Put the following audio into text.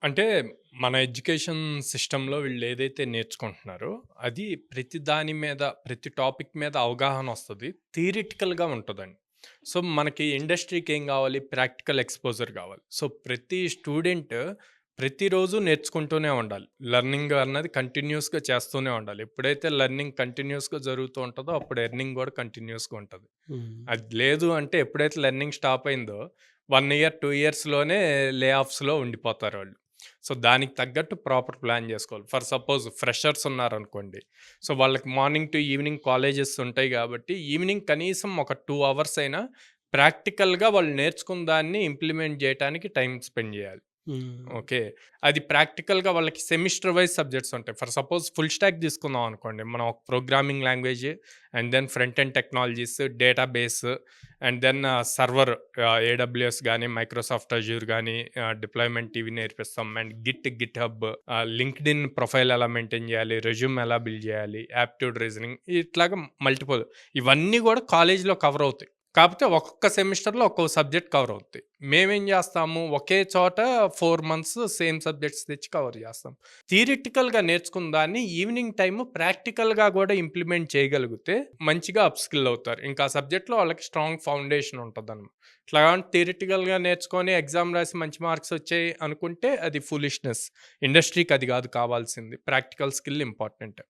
అంటే మన ఎడ్యుకేషన్ సిస్టమ్‌లో వీళ్ళేదైతే నేర్చుకుంటున్నారో, అది ప్రతి దాని మీద, ప్రతి టాపిక్ మీద అవగాహనొస్తది. థియరిటికల్‌గా ఉంటదండి. సో, మనకి ఇండస్ట్రీకి ఏం గావాలి? ప్రాక్టికల్ ఎక్స్‌పోజర్ గావాలి. సో, ప్రతి స్టూడెంట్ ప్రతిరోజు నేర్చుకుంటూనే ఉండాలి. లెర్నింగ్ అన్నది కంటిన్యూయస్‌గా చేస్తూనే ఉండాలి. ఎప్పుడైతే లెర్నింగ్ కంటిన్యూయస్‌గా జరుగుతూ ఉంటదో, అప్పుడు ఎర్నింగ్ గూడా కంటిన్యూయస్‌గా ఉంటది. హ్మ్. అది లేదు అంటే ఎప్పుడైతే లెర్నింగ్ స్టాప్ అయిందో 1 ఇయర్, 2 ఇయర్స్‌లోనే లే ఆఫ్స్‌లో ఉండిపోతారాళ్ళు. సో, దానికి తగ్గట్టు ప్రాపర్ ప్లాన్ జేసుకోవాలి. ఫర్ సపోజ్ ఫ్రెషర్స్ ఉన్నారనుకోండి. సో, వాళ్ళకి మార్నింగ్ టు ఈవినింగ్ కాలేజెస్ ఉంటాయి గాబట్టి, ఈవినింగ్ కనీసం ఒక 2 అవర్స్ అయినా ప్రాక్టికల్‌గా వాళ్ళు నేర్చుకున్న దాన్ని ఇంప్లిమెంట్ జేయటానికి టైమ్ స్పెండ్ జేయాలి. హ్మ్. ఓకే. అది ప్రాక్టికల్‌గా వాళ్ళకి సెమిస్టర్ వైస్ సబ్జెక్ట్స్ ఉంటాయి. ఫర్ సపోజ్ ఫుల్ స్టాక్ తీసుకుందాం అనుకోండి. మనం ఒక programming language and then front end technologies, database and then server AWS గాని, మైక్రోసాఫ్ట్ అజూర్ గాని డిప్లాయ్‌మెంట్ ఇవి నేర్పిస్తాం. And GitHub, LinkedIn profile ఎలా మెయింటైన్ చేయాలి, రెజ్యూమ్ ఎలా బిల్డ్ చేయాలి, యాప్టిట్యూడ్ రీజనింగ్ ఇట్లాగా మల్టిపుల్ ఇవన్నీ కూడా కాలేజ్‌లో కవర్ అవుతాయి. కాపోతే ఒక్కొక్క సెమిస్టర్‌లో ఒక్కో సబ్జెక్ట్ కవర్ అవుద్ది. మేమేం జేస్తాము, ఒకే చోట 4 మంత్స్ సేమ్ సబ్జెక్ట్స్ తెచ్చి కవర్ జేస్తాం. థియరిటికల్‌గా నేర్చుకున్న దాన్ని ఈవినింగ్ టైమ్ ప్రాక్టికల్‌గా గూడా ఇంప్లిమెంట్ చేయగలిగితే మంచిగా అప్ స్కిల్ అవుతారు. ఇంకా ఆ సబ్జెక్ట్‌లో వాళ్ళకి స్ట్రాంగ్ ఫౌండేషన్ ఉంటదనమాట. ఇట్లా థియరిటికల్‌గా నేర్చుకొని ఎగ్జామ్ రాసి మంచి మార్క్స్ వచ్చాయి అనుకుంటే అది ఫూలిష్‌నెస్. ఇండస్ట్రీకి అది గాదు కావాల్సింది. Practical skill important.